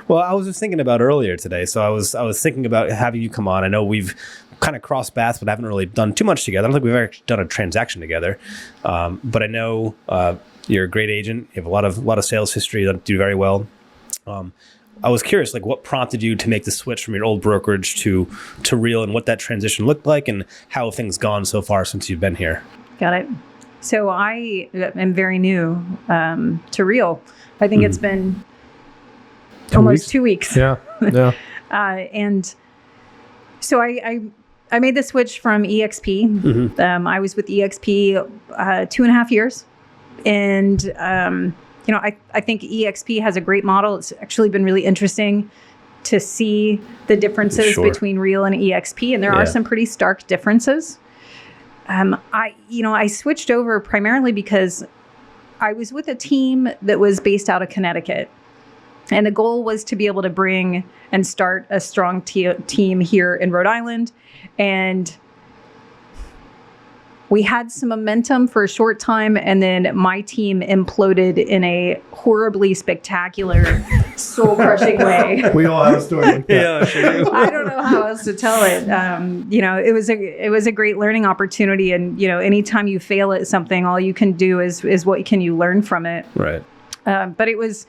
Well, I was just thinking about earlier today. So I was thinking about having you come on. I know we've kind of crossed paths, but haven't really done too much together. I don't think we've actually done a transaction together. But I know you're a great agent. You have a lot of sales history. You do very well. I was curious, like, what prompted you to make the switch from your old brokerage to Real, and what that transition looked like, and how have things gone so far since you've been here? Got it. So I am very new to Real. I think it's been almost 2 weeks. Yeah. And so I made the switch from EXP. Mm-hmm. I was with EXP 2.5 years. And, I think EXP has a great model. It's actually been really interesting to see the differences between Real and EXP. And there are some pretty stark differences. I switched over primarily because I was with a team that was based out of Connecticut. And the goal was to be able to bring and start a strong team here in Rhode Island. And we had some momentum for a short time, and then my team imploded in a horribly spectacular, soul-crushing way. We all have a story like that. Yeah, sure. I don't know how else to tell it. It was a great learning opportunity, and anytime you fail at something, all you can do is what can you learn from it. Right. But it was,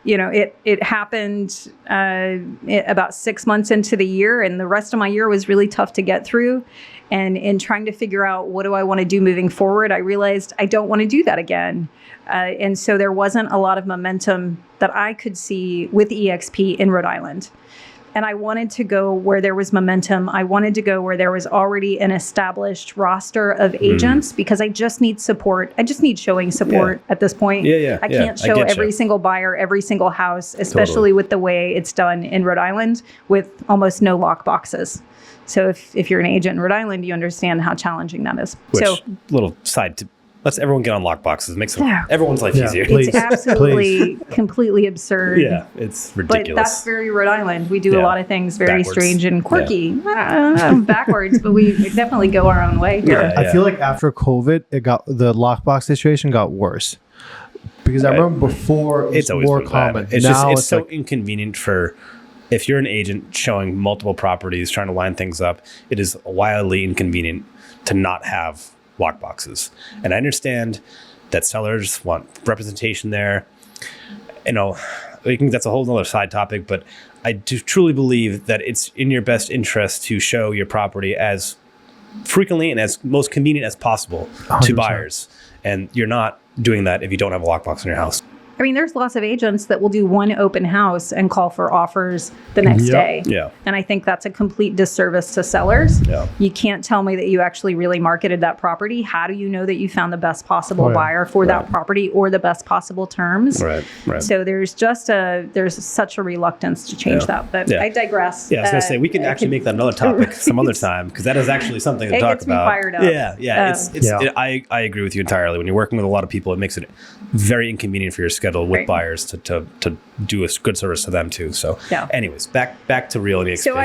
it happened about 6 months into the year, and the rest of my year was really tough to get through. And in trying to figure out what do I want to do moving forward, I realized I don't want to do that again. And so there wasn't a lot of momentum that I could see with EXP in Rhode Island. And I wanted to go where there was momentum. I wanted to go where there was already an established roster of agents because I just need support. I just need showing support at this point. I can't show every single buyer, every single house, especially with the way it's done in Rhode Island with almost no lock boxes. So if you're an agent in Rhode Island, you understand how challenging that is. Which, so little side tip. Let's everyone get on lock boxes. It makes everyone's life easier. It's absolutely completely absurd. Yeah, it's ridiculous. But that's very Rhode Island. We do a lot of things very strange and quirky. Backwards, but we definitely go our own way here. I feel like after COVID, the lockbox situation got worse. Because I remember before it was more common. It's so inconvenient for, if you're an agent showing multiple properties, trying to line things up, it is wildly inconvenient to not have lock boxes. And I understand that sellers want representation there. That's a whole other side topic, but I do truly believe that it's in your best interest to show your property as frequently and as most convenient as possible 100%. To buyers. And you're not doing that if you don't have a lockbox in your house. I mean, there's lots of agents that will do one open house and call for offers the next day. Yeah. And I think that's a complete disservice to sellers. Yeah. You can't tell me that you actually really marketed that property. How do you know that you found the best possible buyer for that property or the best possible terms? Right. So there's such a reluctance to change that. But I digress. Yeah, I was going to say, we can actually make that another topic some other time, because that is actually something to talk about. It gets me fired up. Yeah. I agree with you entirely. When you're working with a lot of people, it makes it very inconvenient for your schedule with buyers to do a good service to them too. So anyways, back to Real and EXP. So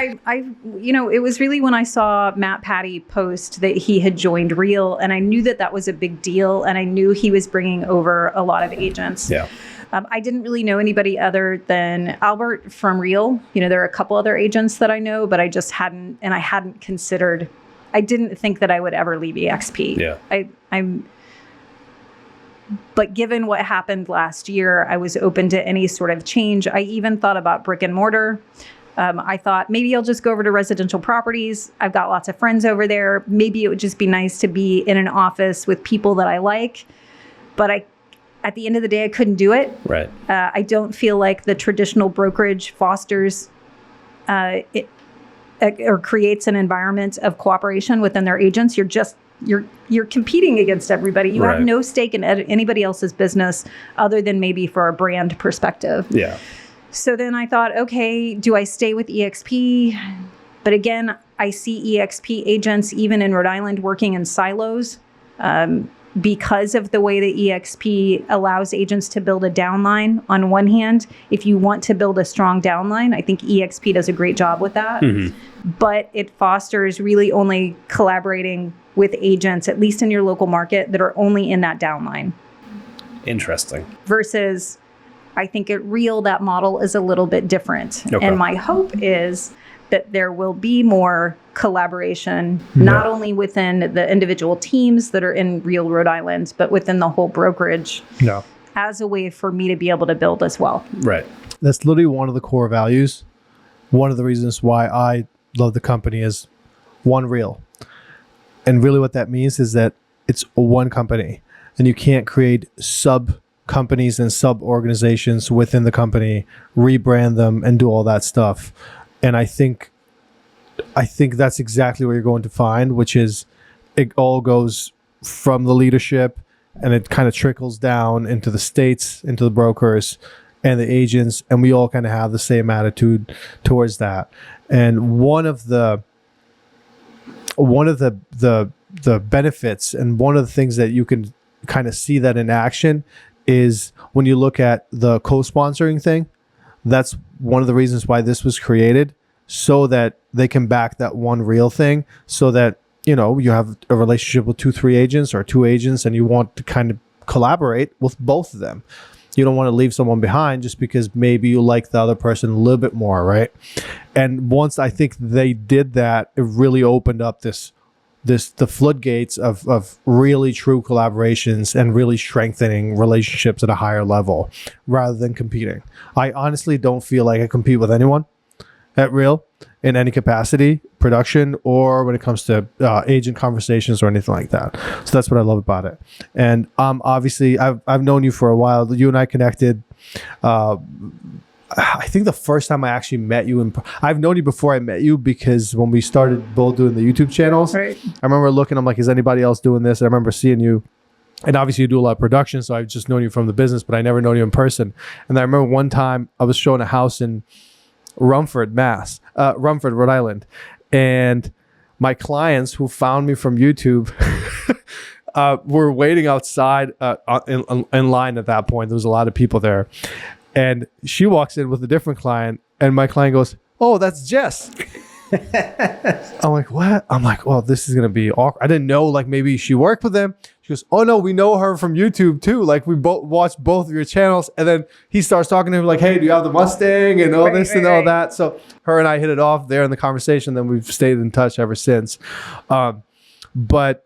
it was really when I saw Matt Patty post that he had joined Real, and I knew that was a big deal, and I knew he was bringing over a lot of agents. Yeah. I didn't really know anybody other than Albert from Real. There are a couple other agents that I know, but I just hadn't considered. I didn't think that I would ever leave EXP. Yeah. But given what happened last year, I was open to any sort of change. I even thought about brick and mortar. I thought maybe I'll just go over to residential properties. I've got lots of friends over there. Maybe it would just be nice to be in an office with people that I like. But at the end of the day, I couldn't do it. Right. I don't feel like the traditional brokerage fosters or creates an environment of cooperation within their agents. You're competing against everybody. You have no stake in anybody else's business other than maybe for a brand perspective. Yeah. So then I thought, okay, do I stay with EXP? But again, I see EXP agents, even in Rhode Island, working in silos because of the way that EXP allows agents to build a downline. On one hand, if you want to build a strong downline, I think EXP does a great job with that. Mm-hmm. But it fosters really only collaborating with agents, at least in your local market, that are only in that downline. Interesting. Versus I think at Real, that model is a little bit different. Okay. And my hope is that there will be more collaboration, not only within the individual teams that are in Real Rhode Island, but within the whole brokerage as a way for me to be able to build as well. Right. That's literally one of the core values. One of the reasons why I love the company is one Real. And really what that means is that it's one company, and you can't create sub companies and sub organizations within the company, rebrand them and do all that stuff. And I think that's exactly what you're going to find, which is it all goes from the leadership and it kind of trickles down into the states, into the brokers and the agents, and we all kind of have the same attitude towards that. And one of the benefits and one of the things that you can kind of see that in action is when you look at the co-sponsoring thing. That's one of the reasons why this was created, so that they can back that one Real thing, so that, you know, you have a relationship with 2-3 agents or 2 agents and you want to kind of collaborate with both of them. You don't want to leave someone behind just because maybe you like the other person a little bit more, right? And once I think they did that, it really opened up the floodgates of really true collaborations and really strengthening relationships at a higher level rather than competing. I honestly don't feel like I compete with anyone at Real in any capacity, production, or when it comes to agent conversations or anything like that. So that's what I love about it. And obviously I've known you for a while. You and I connected. I think the first time I actually met you, I've known you before I met you, because when we started both doing the YouTube channels, Right. I remember looking, I'm like, is anybody else doing this? I remember seeing you, and obviously you do a lot of production, so I've just known you from the business, but I never known you in person. And I remember one time I was showing a house in Rumford, Rhode Island, and my clients who found me from YouTube were waiting outside in line at that point. There was a lot of people there. And she walks in with a different client, and my client goes, "Oh, that's Jess." I'm like, "What?" I'm like, "Well, this is going to be awkward." I didn't know, like, maybe she worked with them. She goes, "Oh, no, we know her from YouTube, too. Like, we both watched both of your channels." And then he starts talking to him like, "Hey, do you have the Mustang?" And all this and all that. So her and I hit it off there in the conversation. Then we've stayed in touch ever since. But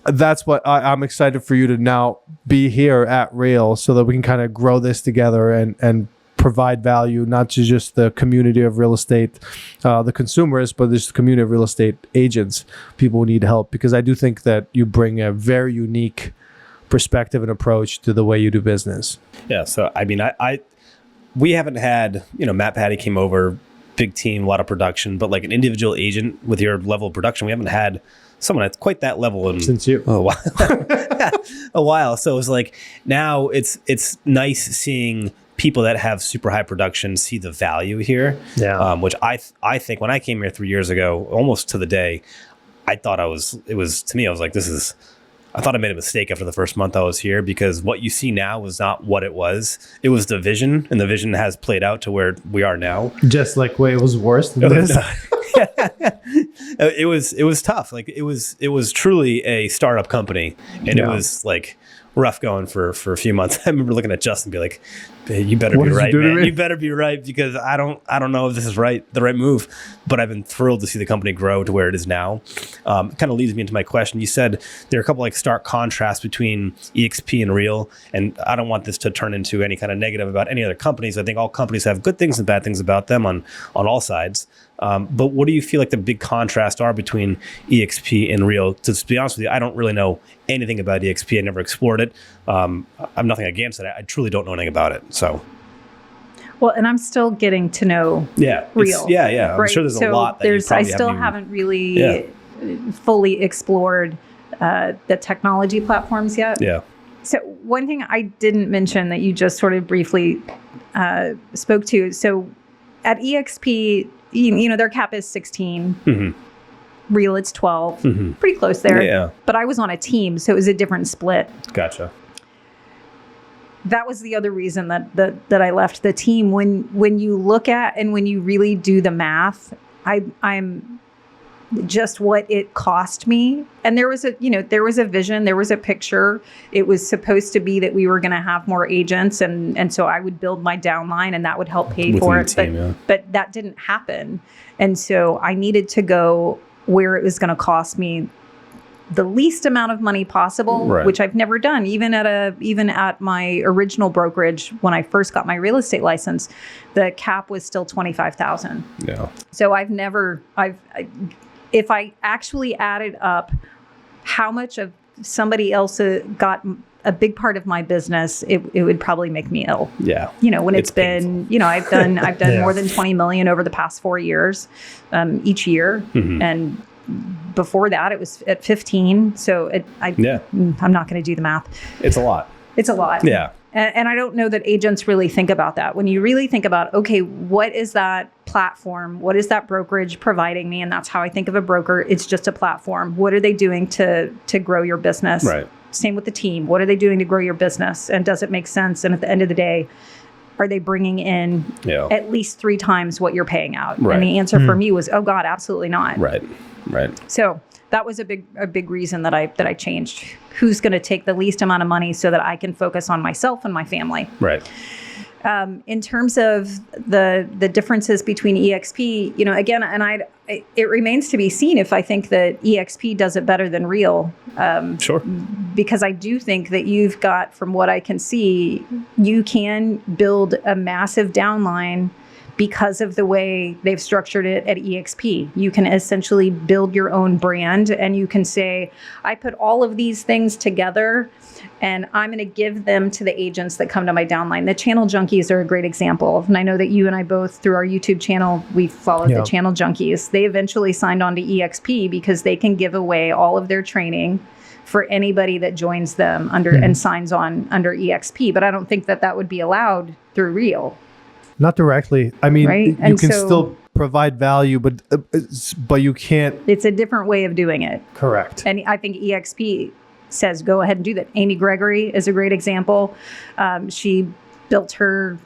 that's what I'm excited for you to now be here at Real, so that we can kind of grow this together and provide value, not to just the community of real estate, the consumers, but there's the community of real estate agents, people who need help, because I do think that you bring a very unique perspective and approach to the way you do business. Yeah. So, I mean, we haven't had, Matt Patty came over, big team, a lot of production, but like an individual agent with your level of production, we haven't had someone at quite that level since you a while. So it was like, now it's nice seeing people that have super high production see the value here. Yeah. Which I think when I came here 3 years ago, almost to the day, I thought I was like, I thought I made a mistake after the first month I was here, because what you see now was not what it was. It was the vision, and the vision has played out to where we are now. Just like, wait, it was worse than this? It was tough. Like it was truly a startup company, and it was like rough going for a few months. I remember looking at Justin and be like, "Hey, you better be right, man. You better be right, because I don't know if this is the right move." But I've been thrilled to see the company grow to where it is now. Kind of leads me into my question. You said there are a couple like stark contrasts between EXP and Real, and I don't want this to turn into any kind of negative about any other companies. I think all companies have good things and bad things about them on all sides. But what do you feel like the big contrasts are between EXP and Real? To be honest with you, I don't really know anything about EXP. I never explored it. I'm nothing against it. I truly don't know anything about it. So, well, and I'm still getting to know Real. Yeah. I'm sure there's a lot that you probably haven't really fully explored the technology platforms yet. Yeah. So one thing I didn't mention that you just sort of briefly spoke to. So at EXP, their cap is 16. Mm-hmm. Real, it's 12. Mm-hmm. Pretty close there. Yeah. But I was on a team, so it was a different split. Gotcha. That was the other reason that I left the team. When you look at and when you really do the math, I'm just what it cost me. And there was a vision, there was a picture. It was supposed to be that we were going to have more agents. And so I would build my downline and that would help pay for it. But that didn't happen. And so I needed to go where it was going to cost me the least amount of money possible, which I've never done. Even at my original brokerage, when I first got my real estate license, the cap was still $25,000. Yeah. So if I actually added up how much of somebody else got a big part of my business, it would probably make me ill. Yeah. When it's been, I've done more than 20 million over the past 4 years, each year. Mm-hmm. And before that it was at 15. So I'm not going to do the math. It's a lot. Yeah. And I don't know that agents really think about that. When you really think about, okay, what is that platform? What is that brokerage providing me? And that's how I think of a broker. It's just a platform. What are they doing to grow your business? Right. Same with the team. What are they doing to grow your business? And does it make sense? And at the end of the day, are they bringing in at least 3 times what you're paying out? Right. And the answer for me was, oh God, absolutely not. Right. So that was a big reason that I changed. Who's going to take the least amount of money so that I can focus on myself and my family? Right. In terms of the differences between EXP, again, and it remains to be seen if I think that EXP does it better than Real. Sure. Because I do think that you've got, from what I can see, you can build a massive downline because of the way they've structured it at EXP. You can essentially build your own brand and you can say, I put all of these things together and I'm going to give them to the agents that come to my downline. The channel junkies are a great example. And I know that you and I both, through our YouTube channel, we followed the channel junkies. They eventually signed on to EXP because they can give away all of their training for anybody that joins them and signs on under EXP. But I don't think that would be allowed through Real. Not directly. I mean, right? You can still provide value, but you can't. It's a different way of doing it. Correct. And I think EXP says, go ahead and do that. Amy Gregory is a great example. She built her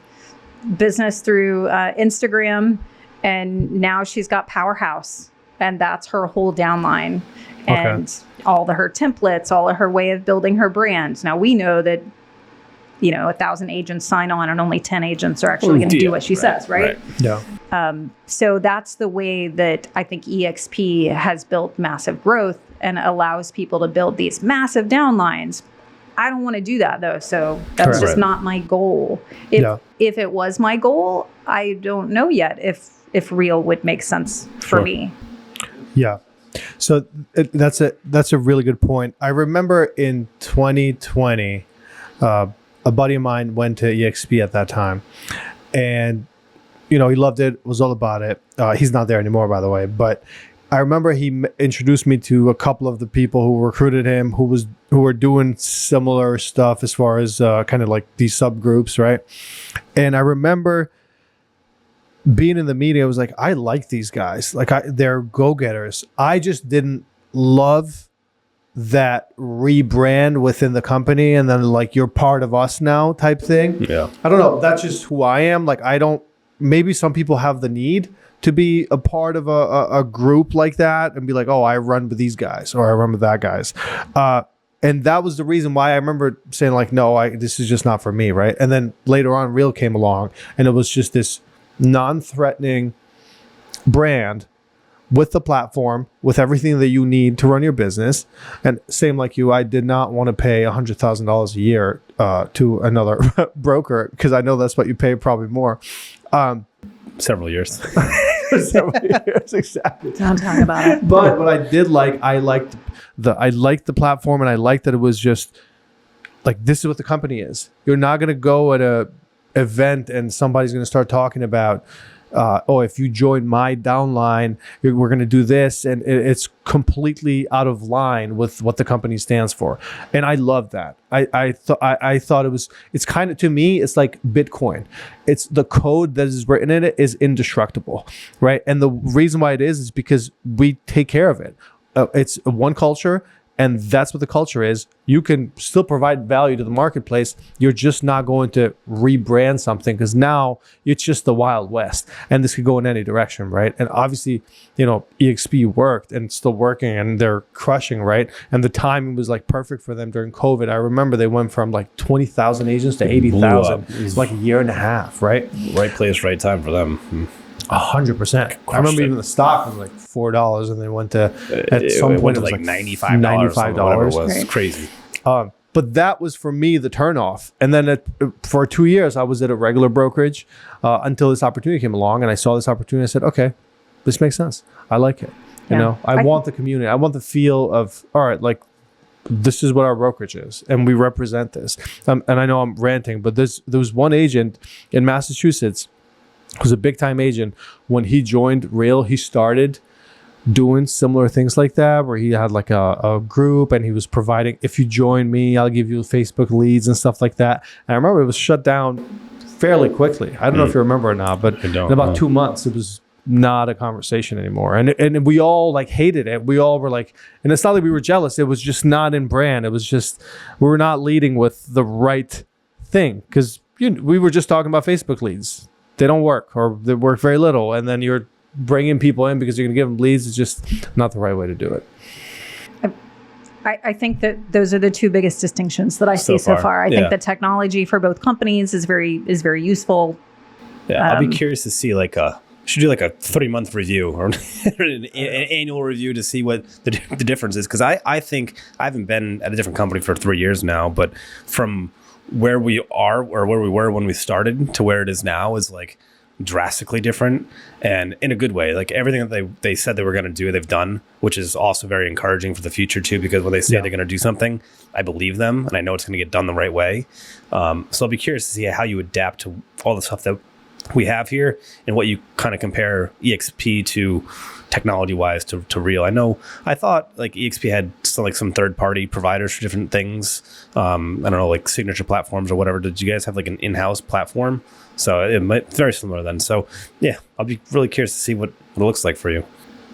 business through Instagram, and now she's got Powerhouse, and that's her whole downline. And all her templates, all of her way of building her brand. Now we know that 1,000 agents sign on and only 10 agents are actually going to do what she says, right? Yeah. So that's the way that I think EXP has built massive growth and allows people to build these massive downlines. I don't want to do that though. So that's just not my goal. If it was my goal, I don't know yet if Real would make sense for me. Yeah. So that's a really good point. I remember in 2020, a buddy of mine went to EXP at that time, and he loved it, was all about it. He's not there anymore, by the way, but I remember he introduced me to a couple of the people who recruited him, who were doing similar stuff as far as kind of like these subgroups, right? And I remember being in the meeting, I was like, I like these guys, they're go-getters. I just didn't love that rebrand within the company and then you're part of us now type thing. Yeah. I don't know. That's just who I am. Maybe some people have the need to be a part of a group like that and be like, oh, I run with these guys or I run with that guys. And that was the reason why I remember saying no, this is just not for me. Right. And then later on Real came along and it was just this non-threatening brand with the platform, with everything that you need to run your business. And same like you, I did not want to pay $100,000 a year to another broker because I know that's what you pay, probably more. Several years. Several years, exactly. Don't talk about it. But what I did I liked the platform, and I liked that it was just this is what the company is. You're not going to go at a event and somebody's going to start talking about if you join my downline, we're going to do this. And it's completely out of line with what the company stands for. And I love that. I thought it's kind of, to me, it's like Bitcoin. It's the code that is written in it is indestructible, right? And the reason why it is because we take care of it. It's one culture. And that's what the culture is. You can still provide value to the marketplace. You're just not going to rebrand something, because now it's just the Wild West, and this could go in any direction, right? And obviously, EXP worked and it's still working, and they're crushing, right? And the timing was like perfect for them during COVID. I remember they went from like 20,000 agents to 80,000, like a year and a half, right? Right place, right time for them. 100%. I remember even the stock was like $4, and they went to at some point it was like $95. $95. It was right. crazy. But that was for me the turnoff. And then for 2 years, I was at a regular brokerage until this opportunity came along, and I saw this opportunity. I said, okay, this makes sense. I like it. I want the community. I want the feel of, all right, like, this is what our brokerage is, and we represent this. And I know I'm ranting, but there was one agent in Massachusetts who's a big time agent. When he joined Real, he started doing similar things like that, where he had like a group, and he was providing, if you join me, I'll give you Facebook leads and stuff like that. And I remember it was shut down fairly quickly. I don't know if you remember or not, but in about 2 months, it was not a conversation anymore. And we all like hated it. We all were like, and it's not like we were jealous. It was just not in brand. It was just, we were not leading with the right thing, because we were just talking about Facebook leads. They don't work, or they work very little. And then you're bringing people in because you're going to give them leads. It's just not the right way to do it. I think that those are the two biggest distinctions that I see so far. I think the technology for both companies is very useful. Yeah, I'll be curious to see should do like a 3-month review or an annual review to see what the difference is. Because I think I haven't been at a different company for 3 years now, but from where we are or where we were when we started to where it is now is like drastically different, and in a good way. Like everything that they said they were going to do, they've done, which is also very encouraging for the future too, because when they say they're going to do something, I believe them, and I know it's going to get done the right way. So I'll be curious to see how you adapt to all the stuff that we have here, and what you kind of compare EXP to technology wise to Real. I thought like EXP had some third-party providers for different things. I don't know, like signature platforms or whatever. Did you guys have like an in-house platform? So it might be very similar then. So yeah, I'll be really curious to see what it looks like for you.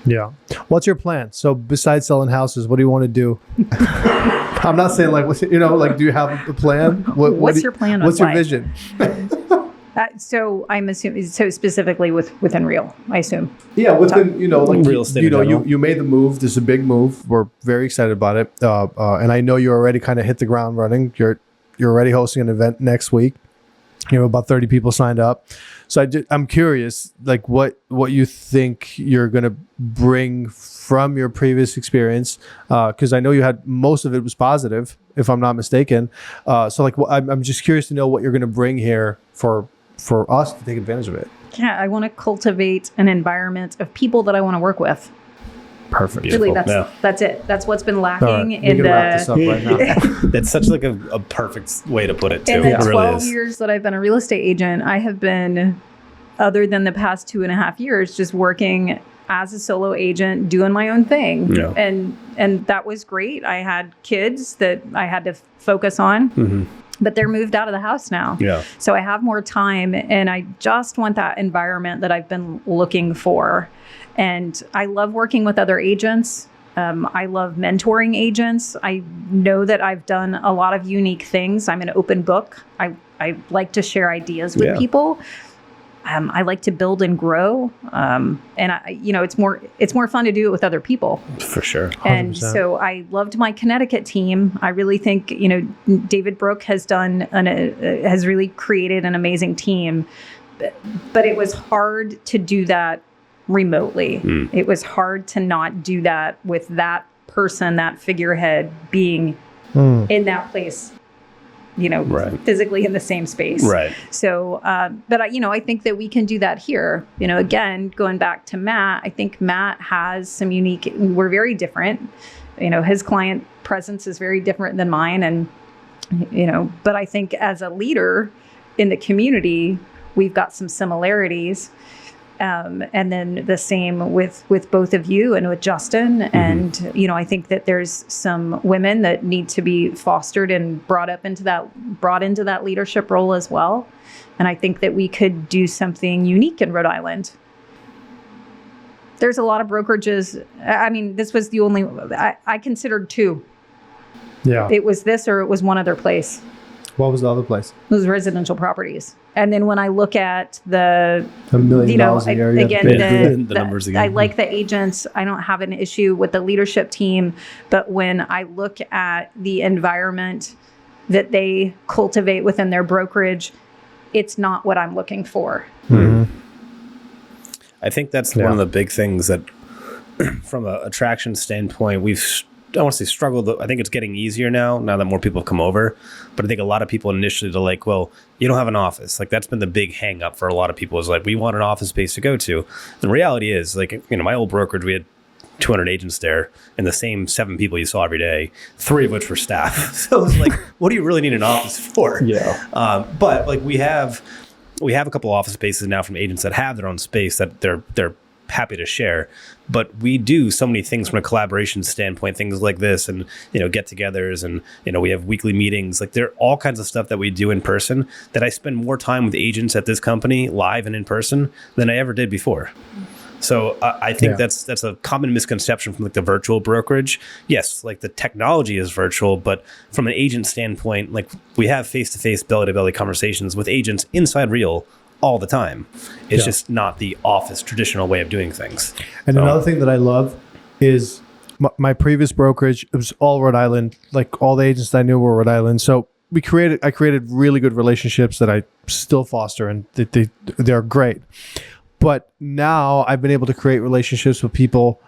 Yeah. What's your plan? So besides selling houses, what do you want to do? I'm not saying like, do you have a plan? What's your plan? What's your vision? So I'm assuming, specifically within Real, I assume. Yeah, within, real estate. You made the move. This is a big move. We're very excited about it. And I know you already kind of hit the ground running. You're already hosting an event next week. You have about 30 people signed up. So I'm curious, like what you think you're going to bring from your previous experience, because I know you had most of it was positive, if I'm not mistaken. So like I'm just curious to know what you're going to bring here for us to take advantage of it. Yeah, I want to cultivate an environment of people that I want to work with. Perfect. Really, that's it. That's what's been lacking in the. Wrap this up right now. That's such like a perfect way to put it too. In the It 12 really is. years that I've been a real estate agent, I have been, other than the past 2.5 years, just working as a solo agent, doing my own thing. Yeah. And that was great. I had kids that I had to focus on. Mm-hmm. But they're moved out of the house now. Yeah. So I have more time, and I just want that environment that I've been looking for. And I love working with other agents. I love mentoring agents. I know that I've done a lot of unique things. I'm an open book. I like to share ideas with people. I like to build and grow. And it's more fun to do it with other people. For sure. 100%. And so I loved my Connecticut team. I really think, David Brooke has really created an amazing team, but it was hard to do that remotely. It was hard to not do that with that person, that figurehead being in that place. Physically in the same space. Right. So, but I think that we can do that here. Again, going back to Matt, I think Matt has some unique, we're very different. His client presence is very different than mine. And, but I think as a leader in the community, we've got some similarities. And then the same with both of you and with Justin. Mm-hmm. And, I think that there's some women that need to be fostered and brought into that leadership role as well. And I think that we could do something unique in Rhode Island. There's a lot of brokerages. I mean, this was the only, I considered two. Yeah. It was this or it was one other place. What was the other place? Those residential properties. And then when I look at the, $1 million a year. The numbers again. I like the agents. I don't have an issue with the leadership team. But when I look at the environment that they cultivate within their brokerage, it's not what I'm looking for. Mm-hmm. I think that's one of the big things that, from an attraction standpoint, I don't want to say struggled. I think it's getting easier now that more people have come over. But I think a lot of people initially are like, well, you don't have an office. Like, that's been the big hang up for a lot of people, is like, we want an office space to go to. The reality is, like, my old brokerage, we had 200 agents there and the same 7 people you saw every day, 3 of which were staff. So it's like, what do you really need an office for? Yeah. But like, we have a couple office spaces now from agents that have their own space that they're happy to share. But we do so many things from a collaboration standpoint, things like this, and get-togethers, and we have weekly meetings. Like, there are all kinds of stuff that we do in person that I spend more time with agents at this company live and in person than I ever did before. So I think that's a common misconception from like the virtual brokerage. Yes, like the technology is virtual, but from an agent standpoint, like, we have face-to-face, belly-to-belly conversations with agents inside Real all the time. It's just not the office traditional way of doing things. And another thing that I love is my previous brokerage. It was all Rhode Island. Like, all the agents that I knew were Rhode Island. So I created really good relationships that I still foster, and they're great. But now I've been able to create relationships with people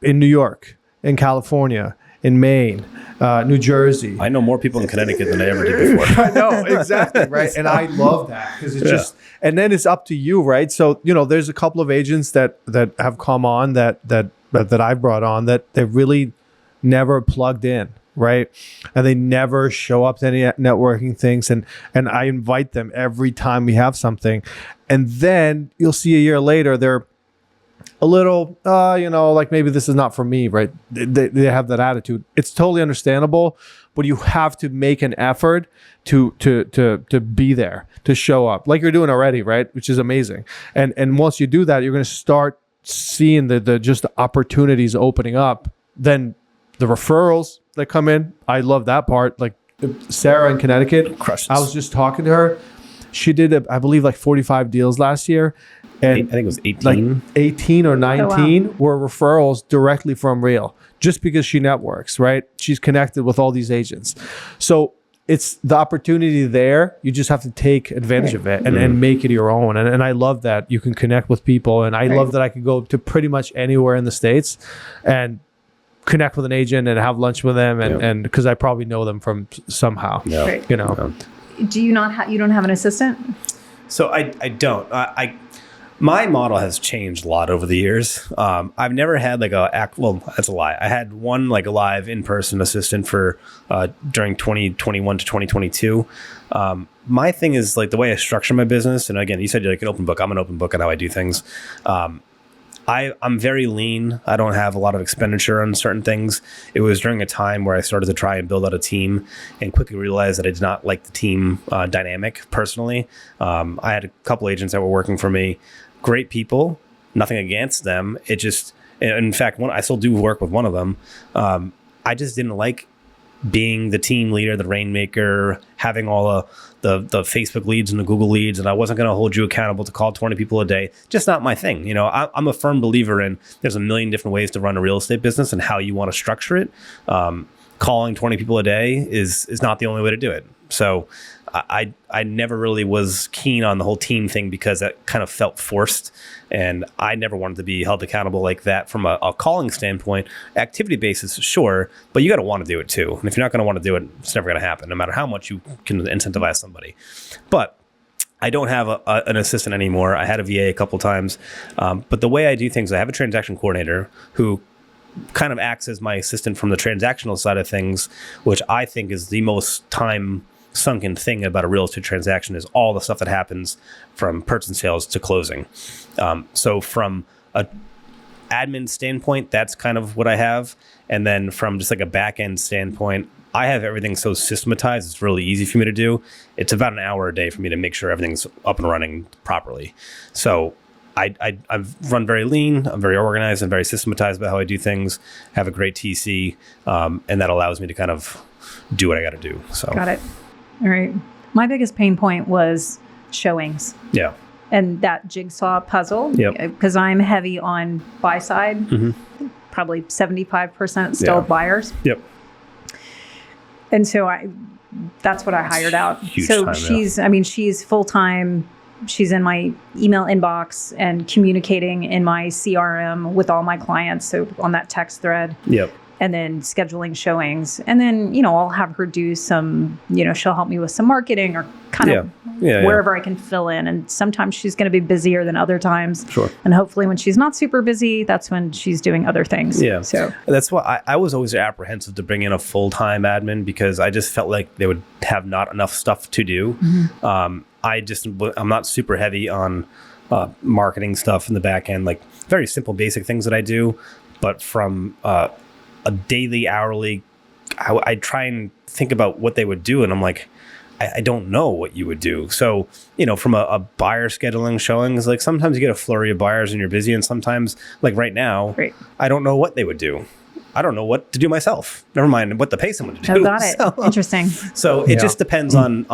in New York, in California, in Maine, New Jersey. I know more people in Connecticut than I ever did before. I know, exactly, right? And I love that, because it's just, and then it's up to you, right? So, there's a couple of agents that have come on that I've brought on that they really never plugged in, right? And they never show up to any networking things. And I invite them every time we have something. And then you'll see a year later, they're a little, like, maybe this is not for me, right? They have that attitude. It's totally understandable, but you have to make an effort to be there, to show up like you're doing already, right? Which is amazing. And once you do that, you're going to start seeing the opportunities opening up. Then the referrals that come in, I love that part. Like, Sarah in Connecticut, crushes. I was just talking to her. She did, I believe, like 45 deals last year. And I think it was 18. Like 18 or 19 were referrals directly from Real, just because she networks, right? She's connected with all these agents. So it's the opportunity there. You just have to take advantage of it and make it your own. And I love that you can connect with people. And I love that I can go to pretty much anywhere in the States and connect with an agent and have lunch with them. And because I probably know them from somehow, Do you not you don't have an assistant? So I don't. My model has changed a lot over the years. I've never had like well, that's a lie. I had one like a live in-person assistant for during 2021 to 2022. My thing is like the way I structure my business. And again, you said you're like an open book. I'm an open book on how I do things. I'm very lean. I don't have a lot of expenditure on certain things. It was during a time where I started to try and build out a team and quickly realized that I did not like the team dynamic personally. I had a couple agents that were working for me. Great people, nothing against them. It just, in fact, I still do work with one of them. I just didn't like being the team leader, the rainmaker, having all the Facebook leads and the Google leads, and I wasn't going to hold you accountable to call 20 people a day. Just not my thing. I'm a firm believer in there's a million different ways to run a real estate business and how you want to structure it. Calling 20 people a day is not the only way to do it. So I never really was keen on the whole team thing because that kind of felt forced, and I never wanted to be held accountable like that from a calling standpoint. Activity basis, sure, but you got to want to do it too. And if you're not going to want to do it, it's never going to happen, no matter how much you can incentivize somebody. But I don't have an assistant anymore. I had a VA a couple times, but the way I do things, I have a transaction coordinator who kind of acts as my assistant from the transactional side of things, which I think is the most time sunken thing about a real estate transaction is all the stuff that happens from purchase and sales to closing. So from a admin standpoint, that's kind of what I have. And then from just like a back end standpoint, I have everything so systematized, it's really easy for me to do. It's about an hour a day for me to make sure everything's up and running properly. So I've run very lean. I'm very organized and very systematized about how I do things. Have a great TC, and that allows me to kind of do what I got to do. So Got it. All right. My biggest pain point was showings. Yeah. And that jigsaw puzzle, Yep. because I'm heavy on buy side, probably 75% still buyers. Yep. And so that's what I hired out. Huge So time, she's full time. She's in my email inbox and communicating in my CRM with all my clients. So on that text thread. Yep. And then scheduling showings. And then, I'll have her do some, she'll help me with some marketing or kind of wherever I can fill in. And sometimes she's going to be busier than other times. Sure. And hopefully when she's not super busy, that's when she's doing other things. Yeah. So that's why I was always apprehensive to bring in a full-time admin, because I just felt like they would have not enough stuff to do. I'm not super heavy on marketing stuff in the back end, like very simple, basic things that I do. But from a daily, hourly, I try and think about what they would do. And I'm like, I don't know what you would do. So, from a buyer scheduling showings, like sometimes you get a flurry of buyers and you're busy. And sometimes, like right now, I don't know what they would do. I don't know what to do myself. Never mind what to pay someone to do. Oh, got it. So, interesting. So it just depends on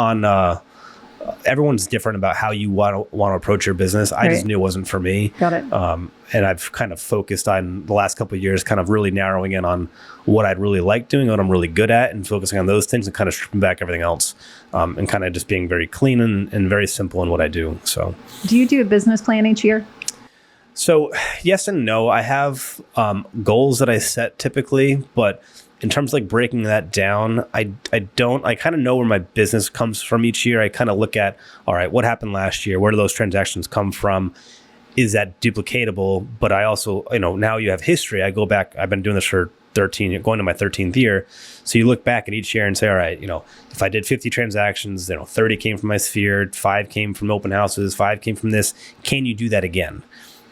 everyone's different about how you want to approach your business. I just knew it wasn't for me. Got it. And I've kind of focused on the last couple of years, kind of really narrowing in on what I'd really like doing, what I'm really good at, and focusing on those things and kind of stripping back everything else, and kind of just being very clean and very simple in what I do. So, do you do a business plan each year? So yes and no. I have goals that I set typically, but in terms of like breaking that down, I don't. I kind of know where my business comes from each year. I kind of look at, all right, what happened last year? Where do those transactions come from? Is that duplicatable? But I also, now you have history. I go back. I've been doing this for going to my 13th year. So you look back at each year and say, all right, if I did 50 transactions, 30 came from my sphere, 5 came from open houses, 5 came from this. Can you do that again?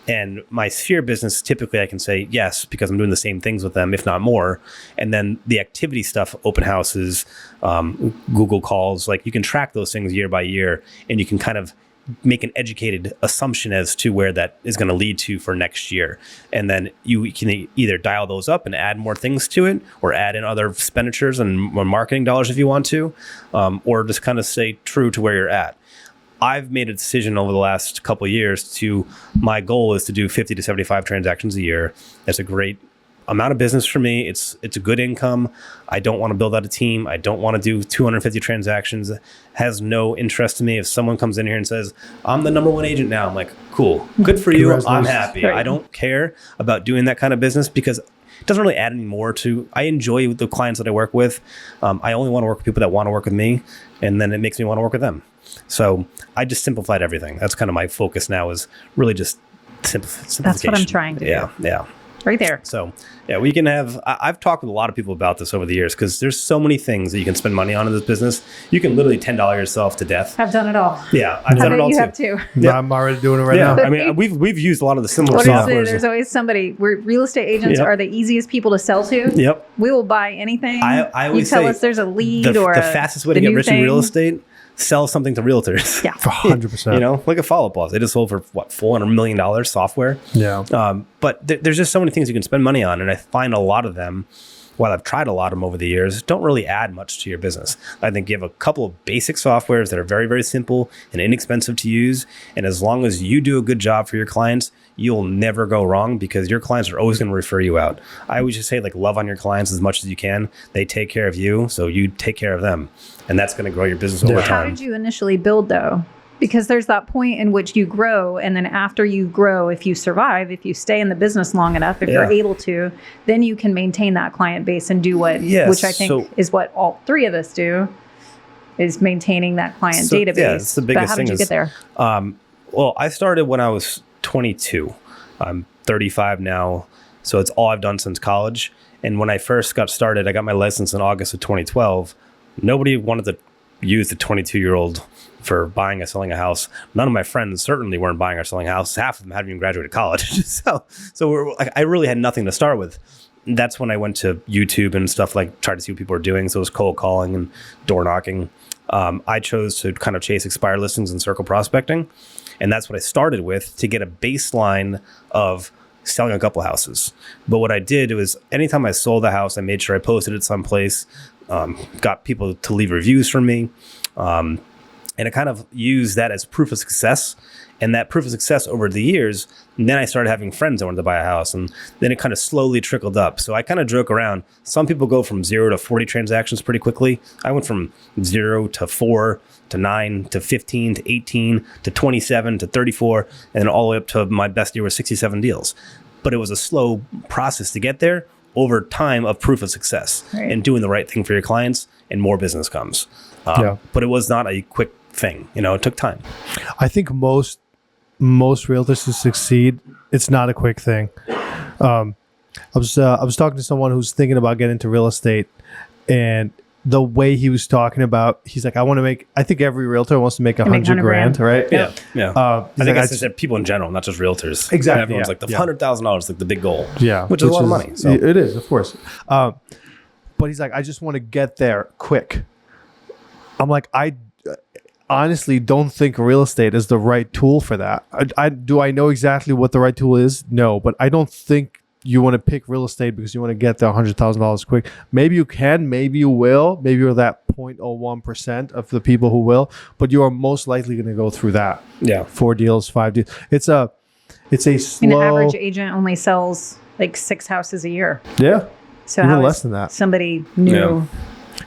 And my sphere business, typically I can say yes, because I'm doing the same things with them, if not more. And then the activity stuff, open houses, Google calls, like you can track those things year by year, and you can kind of make an educated assumption as to where that is going to lead to for next year. And then you can either dial those up and add more things to it, or add in other expenditures and more marketing dollars if you want to, or just kind of stay true to where you're at. I've made a decision over the last couple of years my goal is to do 50 to 75 transactions a year. That's a great amount of business for me. It's a good income. I don't want to build out a team. I don't want to do 250 transactions. It has no interest to me. If someone comes in here and says, I'm the number one agent now, I'm like, cool, good for you. I'm happy. I don't care about doing that kind of business because it doesn't really add any more to. I enjoy the clients that I work with. I only want to work with people that want to work with me, and then it makes me want to work with them. So I just simplified everything. That's kind of my focus now, is really just simplification. That's what I'm trying to do. Yeah. Right there. So we can have, I've talked with a lot of people about this over the years, because there's so many things that you can spend money on in this business. You can literally $10 yourself to death. I've done it all. Yeah, I've done it all you too. have too. Yeah. I'm already doing it right now. I mean, we've used a lot of the similar What software. is it? There's always somebody. Real estate agents are the easiest people to sell to. Yep. We will buy anything. I always you tell say us there's a lead the or fastest way to get rich in real estate, sell something to realtors. Yeah. For 100%. Look at Follow Up Boss. They just sold for $400 million software. Yeah. But there's just so many things you can spend money on. And I find a lot of them, while I've tried a lot of them over the years, don't really add much to your business. I think you have a couple of basic softwares that are very, very simple and inexpensive to use. And as long as you do a good job for your clients, you'll never go wrong, because your clients are always going to refer you out. I always just say, love on your clients as much as you can. They take care of you, so you take care of them. And that's going to grow your business over time. How did you initially build, though? Because there's that point in which you grow, and then after you grow, if you survive, if you stay in the business long enough, if you're able to, then you can maintain that client base and do which I think is what all three of us do, is maintaining that client database. Yeah, it's the biggest how thing. Did you get there? Well, I started when I was 22. I'm 35 now, so it's all I've done since college. And when I first got started, I got my license in August of 2012. Nobody wanted to use the 22-year-old for buying or selling a house. None of my friends certainly weren't buying or selling a house. Half of them hadn't even graduated college. so I really had nothing to start with. That's when I went to YouTube and stuff, tried to see what people were doing. So it was cold calling and door knocking. I chose to kind of chase expired listings and circle prospecting. And that's what I started with to get a baseline of selling a couple houses. But what I did was anytime I sold a house, I made sure I posted it someplace, got people to leave reviews for me. And I kind of used that as proof of success. And that proof of success over the years, and then I started having friends that wanted to buy a house. And then it kind of slowly trickled up. So I kind of joke around. Some people go from 0 to 40 transactions pretty quickly. I went from 0 to 4 to 9 to 15 to 18 to 27 to 34, and then all the way up to my best year was 67 deals. But it was a slow process to get there over time of proof of success and doing the right thing for your clients, and more business comes. But it was not a quick thing. It took time. I think most realtors to succeed, it's not a quick thing. I was talking to someone who's thinking about getting into real estate, and the way he was talking about, he's like, I think every realtor wants to make $100,000, right? Yeah. I think like, it's just people in general, not just realtors. Exactly. Everyone's like the $100,000, like the big goal. Yeah. Which is a lot of money. So. It is, of course. But he's like, I just want to get there quick. I'm like, I honestly don't think real estate is the right tool for that. Do I know exactly what the right tool is? No, but I don't think you want to pick real estate because you want to get the $100,000 quick. Maybe you can, maybe you will. Maybe you're that 0.01% of the people who will, but you are most likely going to go through that. Yeah. 4 deals, 5 deals. It's a slow. An average agent only sells like 6 houses a year. Yeah. So even how less is than that. Somebody new. Yeah.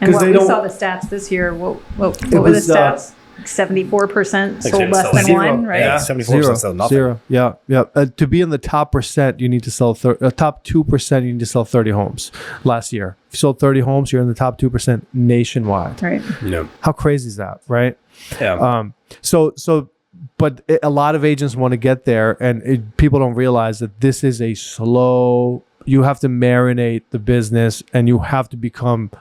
And what they we don't- saw the stats this year. What were the stats? 74% sold less than Zero. one, right? Yeah, 74% sell nothing. Zero. Yeah. To be in the top percent, you need to sell top 2%. You need to sell 30 homes. Last year, if you sold 30 homes, you're in the top 2% nationwide. Right. How crazy is that, right? Yeah. But a lot of agents want to get there, and people don't realize that this is a slow. You have to marinate the business, and you have to become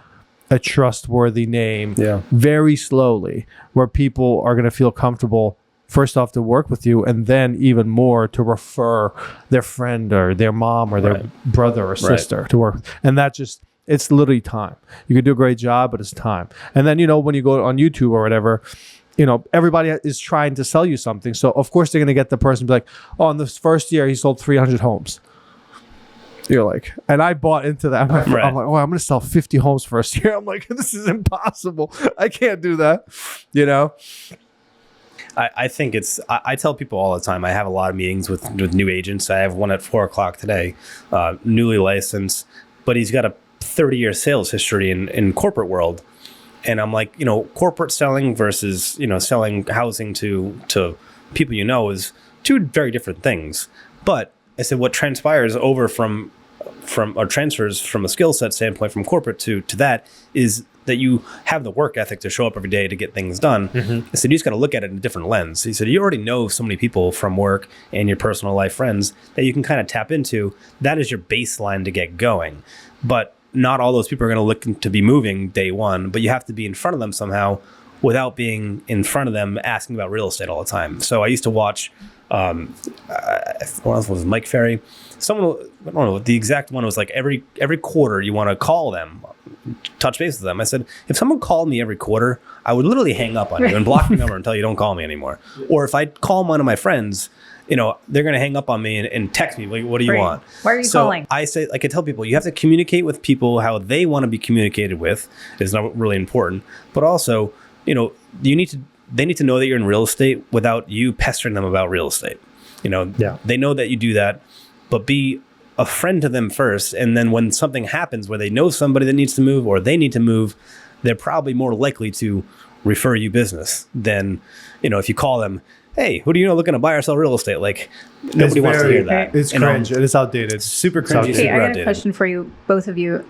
a trustworthy name very slowly, where people are going to feel comfortable first off to work with you, and then even more to refer their friend or their mom or their brother or sister to work. And that just, it's literally time. You can do a great job, but it's time. And then, when you go on YouTube or whatever, everybody is trying to sell you something. So of course they're going to get the person be like, oh, in this first year he sold 300 homes. You're like, and I bought into that. I'm like, oh, I'm going to sell 50 homes first year. I'm like, this is impossible. I can't do that. I think I tell people all the time, I have a lot of meetings with new agents. I have one at 4:00 today, newly licensed, but he's got a 30-year sales history in corporate world. And I'm like, corporate selling versus, selling housing to people is 2 very different things. But I said, what transpires over from or transfers from a skill set standpoint from corporate to that is that you have the work ethic to show up every day to get things done. I said, you just got to look at it in a different lens. He said, you already know so many people from work and your personal life friends that you can kind of tap into. That is your baseline to get going. But not all those people are going to look to be moving day one, but you have to be in front of them somehow without being in front of them asking about real estate all the time. So I used to watch, what else was Mike Ferry? Someone, I don't know, the exact one was like every quarter you want to call them, touch base with them. I said, if someone called me every quarter, I would literally hang up on you and block your number until you don't call me anymore. Or if I call one of my friends, they're going to hang up on me and text me, like, what do you want? Why are you calling? I say, like I tell people, you have to communicate with people how they want to be communicated with. Is not really important. But also, they need to know that you're in real estate without you pestering them about real estate. They know that you do that, but be a friend to them first. And then when something happens where they know somebody that needs to move or they need to move, they're probably more likely to refer you business than, if you call them, hey, who do you know looking to buy or sell real estate? Like, nobody wants to hear that. It's cringe. It's outdated. It's super cringy. Hey, I got outdated. a question for you, both of you.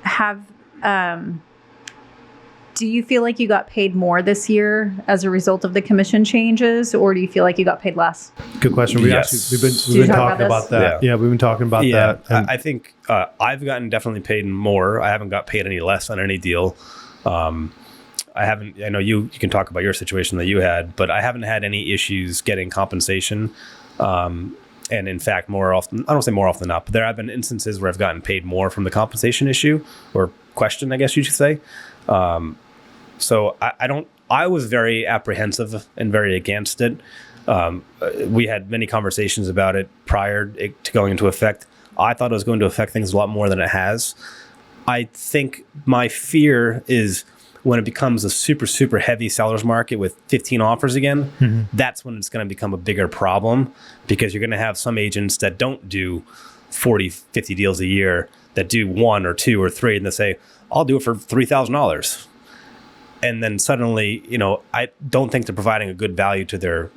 Do you feel like you got paid more this year as a result of the commission changes, or do you feel like you got paid less? Good question. We've been talking about that. Yeah, we've been talking about that. And I think I've gotten definitely paid more. I haven't got paid any less on any deal. I haven't. I know you can talk about your situation that you had, but I haven't had any issues getting compensation. And in fact, more often, I don't say more often than not, but there have been instances where I've gotten paid more from the compensation issue or question, I guess you should say. So I was very apprehensive and very against it. We had many conversations about it prior to going into effect. I thought it was going to affect things a lot more than it has. I think my fear is when it becomes a super, super heavy seller's market with 15 offers again, that's when it's going to become a bigger problem, because you're going to have some agents that don't do 40, 50 deals a year, that do 1 or 2 or 3, and they say, I'll do it for $3,000. And then suddenly, I don't think they're providing a good value to their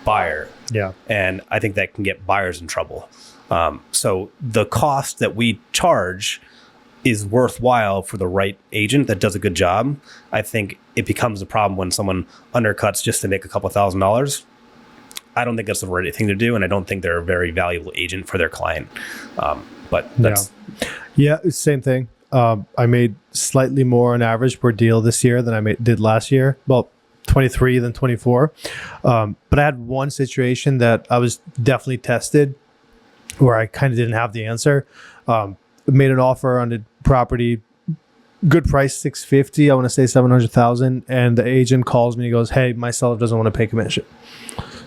buyer. Yeah. And I think that can get buyers in trouble. So the cost that we charge is worthwhile for the right agent that does a good job. I think it becomes a problem when someone undercuts just to make a couple $1,000s. I don't think that's the right thing to do, and I don't think they're a very valuable agent for their client. But that's... Yeah, same thing. I made slightly more on average per deal this year than I did last year. Well, 23 than 24. But I had one situation that I was definitely tested where I kind of didn't have the answer. Made an offer on the property, good price, $650. I want to say $700,000. And the agent calls me and he goes, hey, my seller doesn't want to pay commission.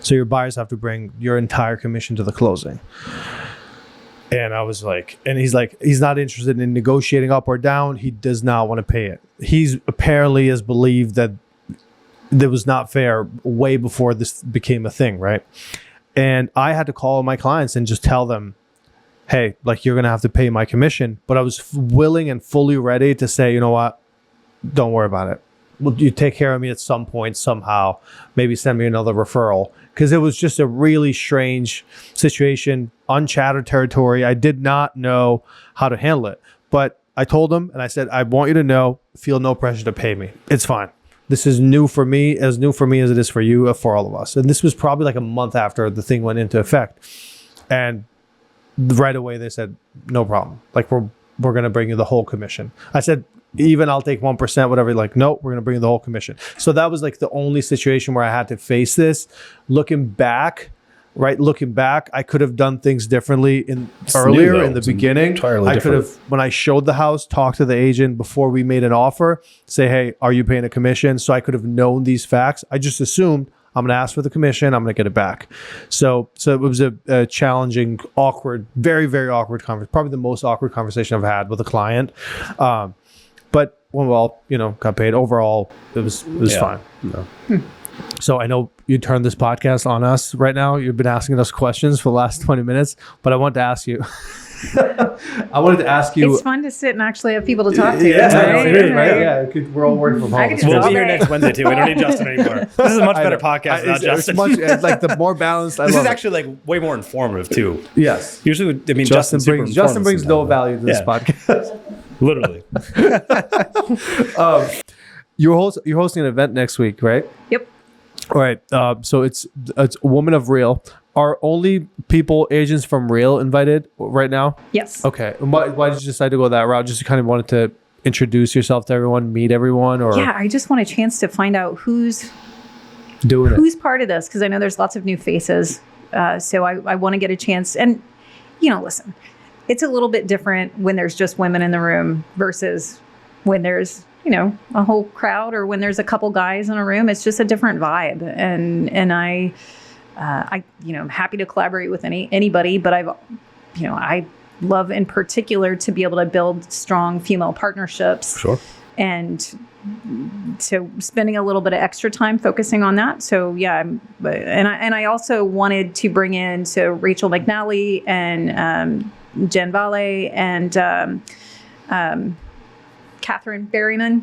So your buyers have to bring your entire commission to the closing. And I was like, and he's like, he's not interested in negotiating up or down. He does not want to pay it. He's apparently has believed that that was not fair way before this became a thing, right? And I had to call my clients and just tell them, hey, like, you're going to have to pay my commission. But I was willing and fully ready to say, you know what? Don't worry about it. Will you take care of me at some point, somehow? Maybe send me another referral. Because it was just a really strange situation, uncharted territory. I did not know how to handle it. But I told him and I said, I want you to know, feel no pressure to pay me. It's fine. This is new for me as it is for you, for all of us. And this was probably like a month after the thing went into effect. And right away they said, no problem. Like, we're going to bring you the whole commission. I said, even I'll take 1%, whatever. Like, no, we're going to bring you the whole commission. So that was like the only situation where I had to face this. Looking back, I could have done things differently earlier in the beginning. Entirely I could have, when I showed the house, talked to the agent before we made an offer, say, hey, are you paying a commission? So I could have known these facts. I just assumed I'm going to ask for the commission. I'm going to get it back. So it was a challenging, awkward, very, very awkward conversation. Probably the most awkward conversation I've had with a client. But got paid. Overall, it was fine. No. So I know you turned this podcast on us right now. You've been asking us questions for the last 20 minutes, but I wanted to ask you. It's fun to sit and actually have people to talk to. Yeah, right? it is, right? Yeah, we're all working from home. We'll be here next Wednesday too. We don't need Justin anymore. This is a much better podcast without Justin. It's like the more balanced. This is actually like way more informative too. Yes. Usually, I mean, Justin brings no value to this podcast. Literally. You're hosting an event next week, right? Yep. All right. So it's Woman of Real. Are only agents from Real invited right now? Yes. Okay. Why did you decide to go that route? Just kind of wanted to introduce yourself to everyone, meet everyone, or? Yeah, I just want a chance to find out who's part of this, because I know there's lots of new faces. So I want to get a chance. And, listen, it's a little bit different when there's just women in the room versus when there's, a whole crowd, or when there's a couple guys in a room. It's just a different vibe. And I'm happy to collaborate with anybody, but I love in particular to be able to build strong female partnerships. Sure. And so spending a little bit of extra time focusing on that. So yeah, I also wanted to bring in Rachel McNally and Jen Valle and Catherine Berryman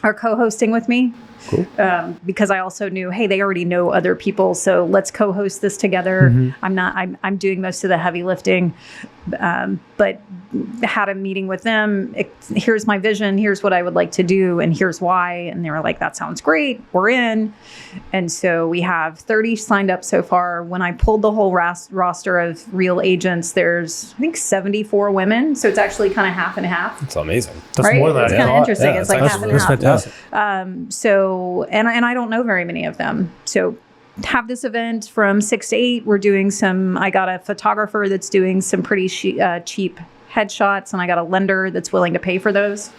are co-hosting with me. Cool. Because I also knew, hey, they already know other people, so let's co-host this together. Mm-hmm. I'm doing most of the heavy lifting, but had a meeting with them. Here's my vision. Here's what I would like to do, and here's why. And they were like, "That sounds great. We're in." And so we have 30 signed up so far. When I pulled the whole roster of Real agents, there's I think 74 women. So it's actually kind of half and half. That's amazing. That's right? more than it's kind of interesting. Yeah, it's like half and half. That's fantastic. And I don't know very many of them. So have this event from 6 to 8. We're doing I got a photographer that's doing some pretty cheap headshots, and I got a lender that's willing to pay for those.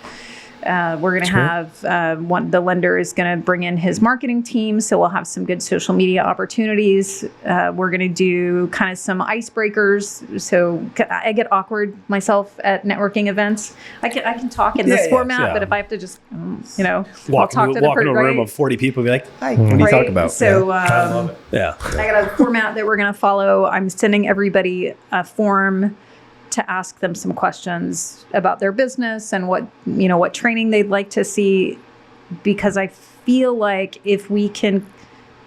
We're going to have the lender is going to bring in his marketing team, so we'll have some good social media opportunities. We're going to do kind of some icebreakers. So I get awkward myself at networking events. I can talk in this format, but if I have to just walk into a room of 40 people, and be like, "Hi, what do you talk about?" So I love it. I got a format that we're going to follow. I'm sending everybody a form to ask them some questions about their business and what training they'd like to see, because I feel like if we can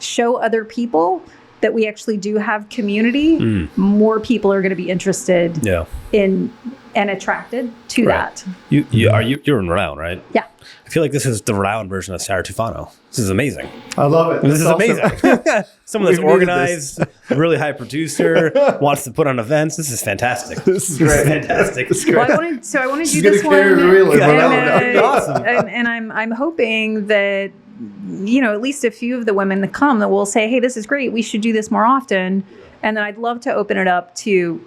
show other people that we actually do have community, more people are going to be interested in and attracted to that. You're in Rhode Island, right? Yeah. I feel like this is the Rhode Island version of Sarah Tufano. This is amazing. I love it. This is amazing. Someone that's organized, really high producer, wants to put on events. This is fantastic. This is great. Fantastic. This is great. Well, I want to do this one. Awesome. And I'm hoping that at least a few of the women that come that will say, "Hey, this is great. We should do this more often." And then I'd love to open it up to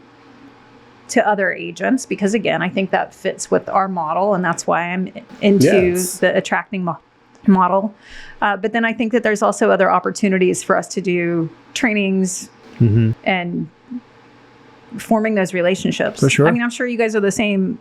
other agents, because again, I think that fits with our model, and that's why I'm into the attracting model. But then I think that there's also other opportunities for us to do trainings and forming those relationships. For sure. I mean, I'm sure you guys are the same.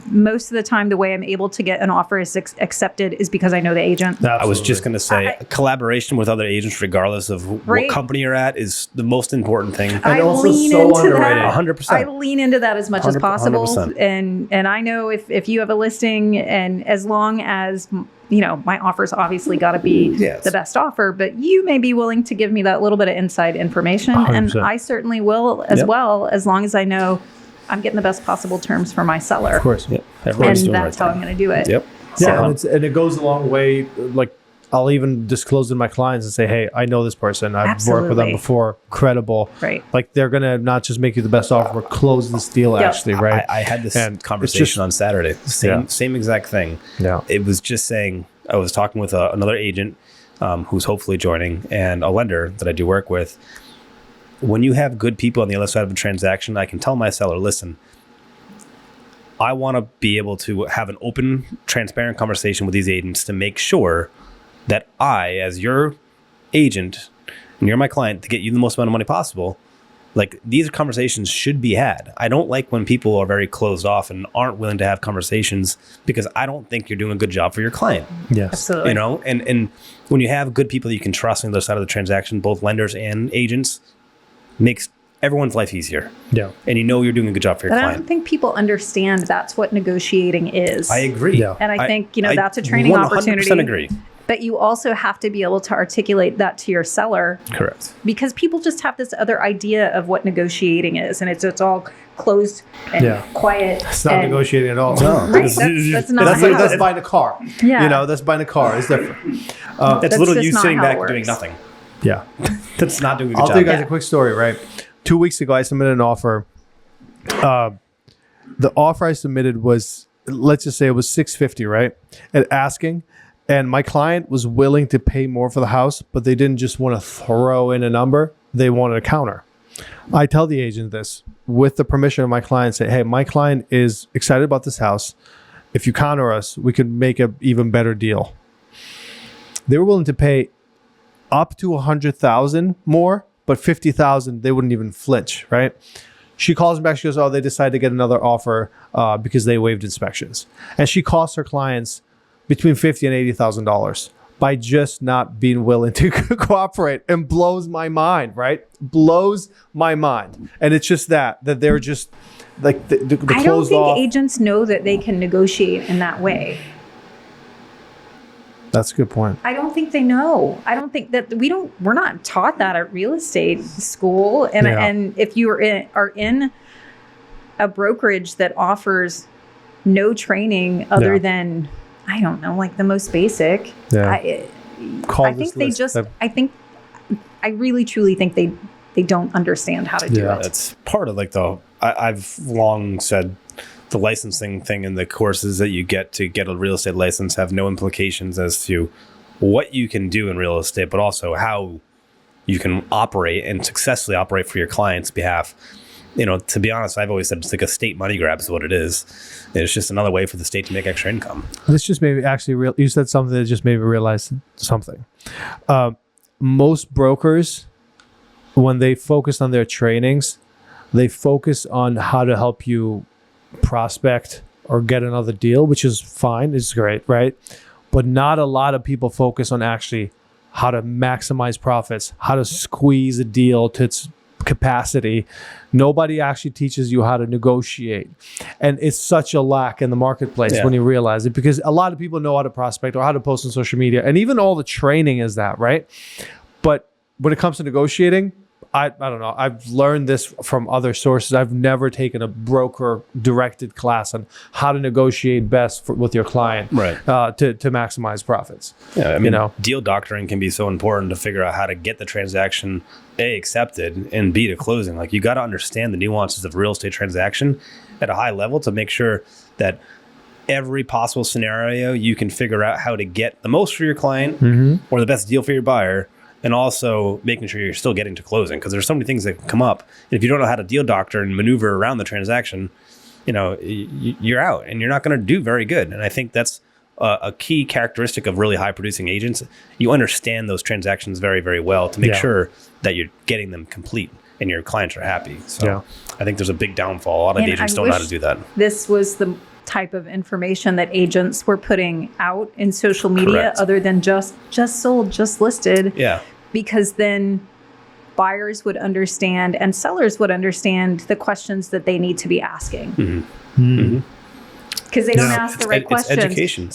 Most of the time, the way I'm able to get an offer is accepted is because I know the agent. Absolutely. I was just going to say, collaboration with other agents, regardless of what company you're at, is the most important thing. And also so underrated. 100%. I lean into that as much as possible. 100%. And I know if you have a listing, and as long as my offer's obviously got to be the best offer, but you may be willing to give me that little bit of inside information. 100%. And I certainly will as well, as long as I know I'm getting the best possible terms for my seller. Of course. Yep. And that's how I'm going to do it. Yep. So, and it goes a long way. Like, I'll even disclose to my clients and say, "Hey, I know this person. I've worked with them before. Credible." Right. Like, they're going to not just make you the best offer, but close this deal actually, right? I had this conversation on Saturday. Same exact thing. Yeah. It was just saying, I was talking with another agent who's hopefully joining, and a lender that I do work with. When you have good people on the other side of a transaction, I can tell my seller, "Listen, I want to be able to have an open, transparent conversation with these agents to make sure that I, as your agent, and you're my client, to get you the most amount of money possible, like, these conversations should be had. I don't like when people are very closed off and aren't willing to have conversations, because I don't think you're doing a good job for your client." Yes. Absolutely. And when you have good people that you can trust on the other side of the transaction, both lenders and agents, makes everyone's life easier. Yeah. And you're doing a good job for your But client. I don't think people understand that's what negotiating is. I agree. Yeah. And I think, that's a training 100% opportunity. agree. But you also have to be able to articulate that to your seller, Correct. because people just have this other idea of what negotiating is, and it's all closed and quiet. It's not negotiating at all. No. Right, that's not That's how like that's it- buying a car. Yeah. That's buying a car. It's different. That's literally just you not sitting how it back works. doing nothing. Yeah. That's not doing a good I'll job. tell you guys a quick story, right? 2 weeks ago, I submitted an offer. The offer I submitted was, let's just say it was $650, right? And asking. And my client was willing to pay more for the house, but they didn't just want to throw in a number. They wanted a counter. I tell the agent this with the permission of my client, say, "Hey, my client is excited about this house. If you counter us, we could make an even better deal." They were willing to pay up to $100,000 more, but $50,000 they wouldn't even flinch, right? She calls me back. She goes, "Oh, they decided to get another offer because they waived inspections," and she costs her clients between $50,000 and $80,000 by just not being willing to cooperate, and blows my mind, right? Blows my mind. And it's just that they're just like the I don't closed think off. agents know that they can negotiate in that way. That's a good point. I don't think they know. I don't think that we're not taught that at real estate school. And if you are in a brokerage that offers no training other than, I don't know, like the most basic. Yeah. I think they just, I really truly think they don't understand how to do it. That's part of like I've long said the licensing thing in the courses that you get to get a real estate license have no implications as to what you can do in real estate, but also how you can operate and successfully operate for your client's behalf. to be honest, I've always said it's like a state money grab is what it is. It's just another way for the state to make extra income. This just made me actually you said something that just made me realize something. Most brokers, when they focus on their trainings, they focus on how to help you prospect or get another deal, which is fine. It's great, right? But not a lot of people focus on actually how to maximize profits, how to squeeze a deal to its capacity. Nobody actually teaches you how to negotiate. And it's such a lack in the marketplace when you realize it, because a lot of people know how to prospect or how to post on social media. And even all the training is that, right? But when it comes to negotiating, I don't know. I've learned this from other sources. I've never taken a broker directed class on how to negotiate best with your client, right? To maximize profits. Yeah, I mean, deal doctoring can be so important to figure out how to get the transaction A, accepted, and B, to closing. Like, you got to understand the nuances of real estate transaction at a high level to make sure that every possible scenario you can figure out how to get the most for your client or the best deal for your buyer. And also making sure you're still getting to closing, because there's so many things that can come up. And if you don't know how to deal doctor and maneuver around the transaction, you're out and you're not going to do very good. And I think that's a key characteristic of really high producing agents. You understand those transactions very, very well to make sure that you're getting them complete and your clients are happy. So I think there's a big downfall. A lot of agents don't know how to do that. This was the type of information that agents were putting out in social media, other than just sold, just listed. Yeah. Because then buyers would understand and sellers would understand the questions that they need to be asking. Because they don't ask the right questions. It's education.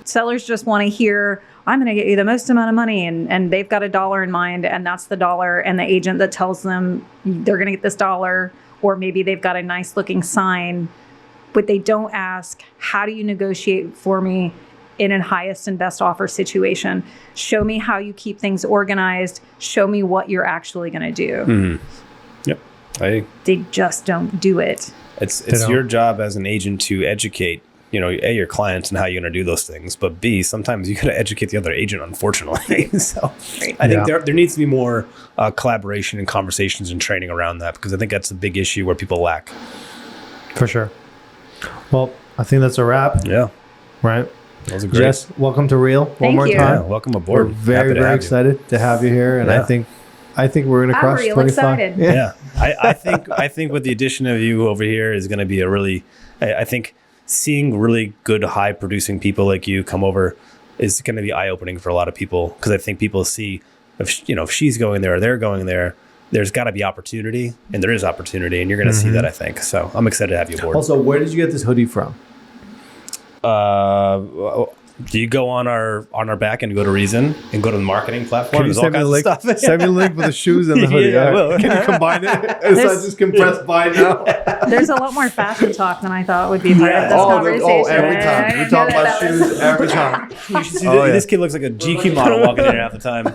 Sellers just want to hear, I'm going to get you the most amount of money, and they've got a dollar in mind, and that's the dollar. And the agent that tells them they're going to get this dollar, or maybe they've got a nice looking sign, but they don't ask, how do you negotiate for me in a highest and best offer situation? Show me how you keep things organized. Show me what you're actually going to do. Yep. They just don't do it. It's your job as an agent to educate, A, your clients and how you're going to do those things, but B, sometimes you got to educate the other agent, unfortunately. So I think there needs to be more collaboration and conversations and training around that, because I think that's a big issue where people lack. For sure. Well, I think that's a wrap. Yeah. Right. That was great. Jess, welcome to Real. Thank more you. time. Yeah, welcome aboard. We're very excited to have you here, and I think we're going to crush I'm real 25. excited. Yeah. I think with the addition of you over here is going to be a really, I think seeing really good high producing people like you come over is going to be eye opening for a lot of people, because I think people see if she's going there or they're going there, there's got to be opportunity, and there is opportunity, and you're going to see that, I think. So I'm excited to have you aboard. Also, where did you get this hoodie from? Do you go on our back and go to Reason and go to the marketing platform? Can you There's send me the link? stuff. Send me the link with the shoes and the hoodie. Yeah, I will. Can you combine it? Is that just compressed by now? There's a lot more fashion talk than I thought would be part of this conversation. Every time. We talk about shoes every time. You should see this kid looks like a GQ model walking in half the time.